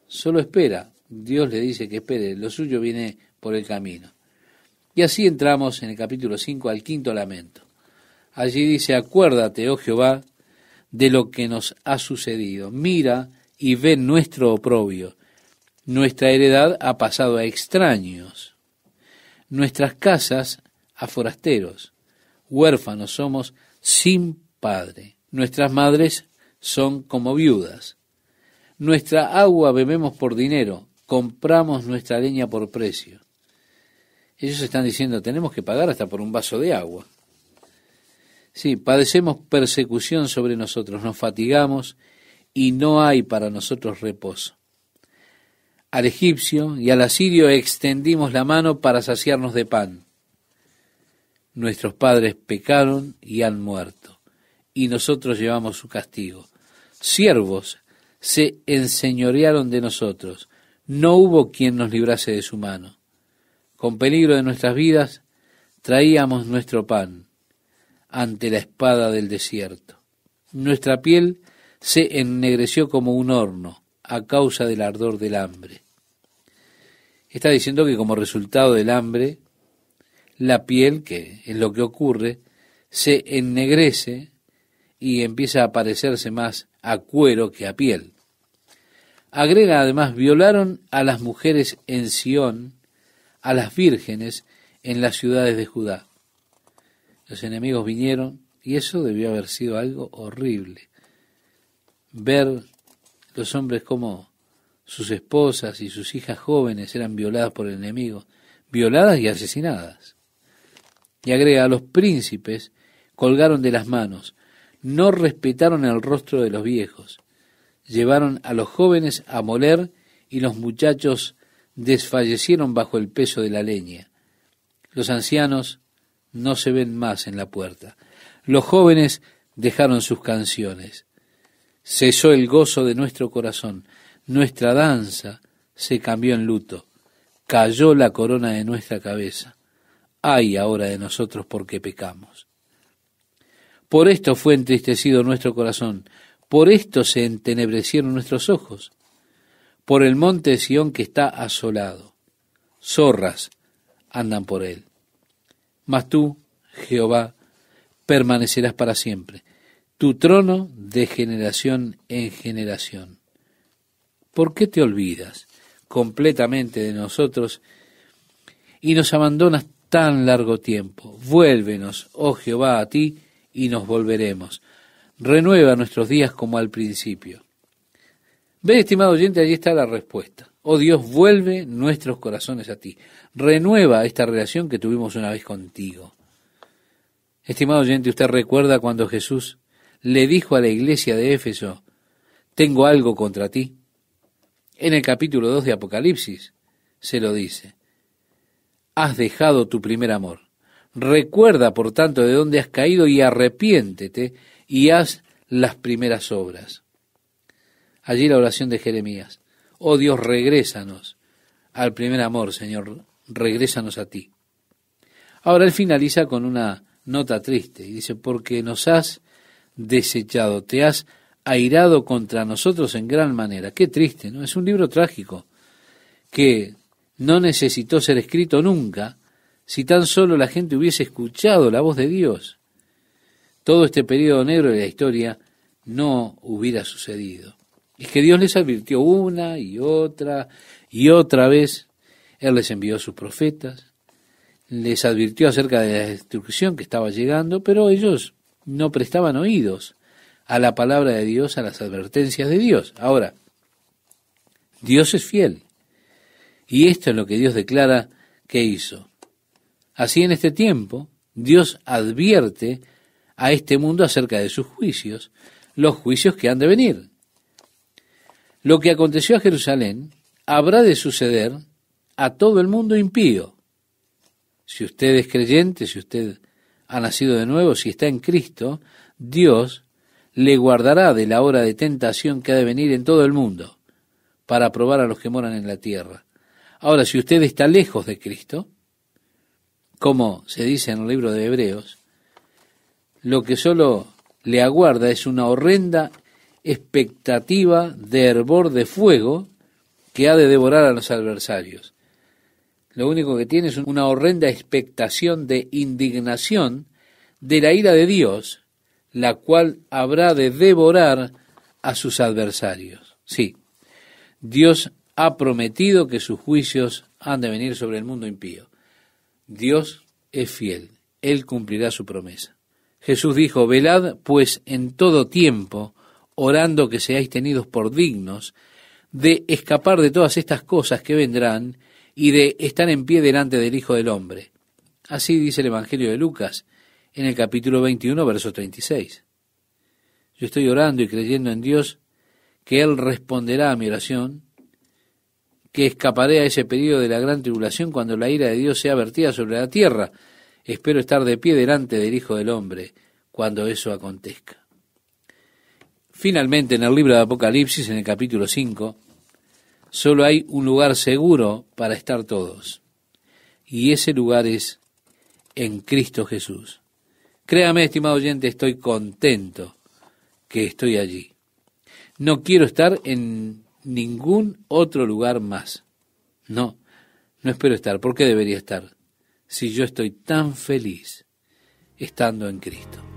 solo espera. Dios le dice que espere, lo suyo viene por el camino. Y así entramos en el capítulo 5 al quinto lamento. Allí dice, acuérdate, oh Jehová, de lo que nos ha sucedido. Mira y ve nuestro oprobio. Nuestra heredad ha pasado a extraños, nuestras casas a forasteros. Huérfanos somos sin padre. Nuestras madres son como viudas. Nuestra agua bebemos por dinero. Compramos nuestra leña por precio. Ellos están diciendo, tenemos que pagar hasta por un vaso de agua. Sí, padecemos persecución sobre nosotros, nos fatigamos y no hay para nosotros reposo. Al egipcio y al asirio extendimos la mano para saciarnos de pan. Nuestros padres pecaron y han muerto, y nosotros llevamos su castigo. Siervos se enseñorearon de nosotros, no hubo quien nos librase de su mano. Con peligro de nuestras vidas traíamos nuestro pan ante la espada del desierto. Nuestra piel se ennegreció como un horno a causa del ardor del hambre. Está diciendo que como resultado del hambre, la piel, que es lo que ocurre, se ennegrece y empieza a parecerse más a cuero que a piel. Agrega además, violaron a las mujeres en Sión, a las vírgenes en las ciudades de Judá. Los enemigos vinieron y eso debió haber sido algo horrible. Ver los hombres como sus esposas y sus hijas jóvenes eran violadas por el enemigo, violadas y asesinadas. Y agrega, a los príncipes colgaron de las manos, no respetaron el rostro de los viejos, llevaron a los jóvenes a moler y los muchachos desfallecieron bajo el peso de la leña. Los ancianos no se ven más en la puerta. Los jóvenes dejaron sus canciones. Cesó el gozo de nuestro corazón. Nuestra danza se cambió en luto. Cayó la corona de nuestra cabeza. Ay ahora de nosotros porque pecamos. Por esto fue entristecido nuestro corazón. Por esto se entenebrecieron nuestros ojos. Por el monte de Sión que está asolado. Zorras andan por él. Mas tú, Jehová, permanecerás para siempre. Tu trono de generación en generación. ¿Por qué te olvidas completamente de nosotros y nos abandonas tan largo tiempo? Vuélvenos, oh Jehová, a ti y nos volveremos. Renueva nuestros días como al principio. Ve, estimado oyente, allí está la respuesta. Oh Dios, vuelve nuestros corazones a ti. Renueva esta relación que tuvimos una vez contigo. Estimado oyente, usted recuerda cuando Jesús le dijo a la iglesia de Éfeso, tengo algo contra ti. En el capítulo 2 de Apocalipsis se lo dice. has dejado tu primer amor. Recuerda, por tanto, de dónde has caído y arrepiéntete y haz las primeras obras. Allí la oración de Jeremías. Oh Dios, regrésanos al primer amor, Señor, regrésanos a ti. Ahora él finaliza con una nota triste y dice, porque nos has desechado, te has airado contra nosotros en gran manera. Qué triste, ¿no? Es un libro trágico que no necesitó ser escrito nunca si tan solo la gente hubiese escuchado la voz de Dios. Todo este periodo negro de la historia no hubiera sucedido. Es que Dios les advirtió una y otra vez. Él les envió a sus profetas, les advirtió acerca de la destrucción que estaba llegando, pero ellos no prestaban oídos a la palabra de Dios, a las advertencias de Dios. Ahora, Dios es fiel, y esto es lo que Dios declara que hizo. Así en este tiempo, Dios advierte a este mundo acerca de sus juicios, los juicios que han de venir. Lo que aconteció a Jerusalén habrá de suceder a todo el mundo impío. Si usted es creyente, si usted ha nacido de nuevo, si está en Cristo, Dios le guardará de la hora de tentación que ha de venir en todo el mundo para probar a los que moran en la tierra. Ahora, si usted está lejos de Cristo, como se dice en el libro de Hebreos, lo que solo le aguarda es una horrenda expectativa de hervor de fuego que ha de devorar a los adversarios. Lo único que tiene es una horrenda expectación de indignación de la ira de Dios, la cual habrá de devorar a sus adversarios. Sí, Dios ha prometido que sus juicios han de venir sobre el mundo impío. Dios es fiel, Él cumplirá su promesa. Jesús dijo, velad pues en todo tiempo, orando que seáis tenidos por dignos de escapar de todas estas cosas que vendrán y de estar en pie delante del Hijo del Hombre. Así dice el Evangelio de Lucas en el capítulo 21, verso 36. Yo estoy orando y creyendo en Dios que Él responderá a mi oración, que escaparé a ese periodo de la gran tribulación cuando la ira de Dios sea vertida sobre la tierra. Espero estar de pie delante del Hijo del Hombre cuando eso acontezca. Finalmente, en el libro de Apocalipsis, en el capítulo 5, solo hay un lugar seguro para estar todos, y ese lugar es en Cristo Jesús. Créame, estimado oyente, estoy contento que estoy allí. No quiero estar en ningún otro lugar más. No espero estar. ¿Por qué debería estar? Si yo estoy tan feliz estando en Cristo.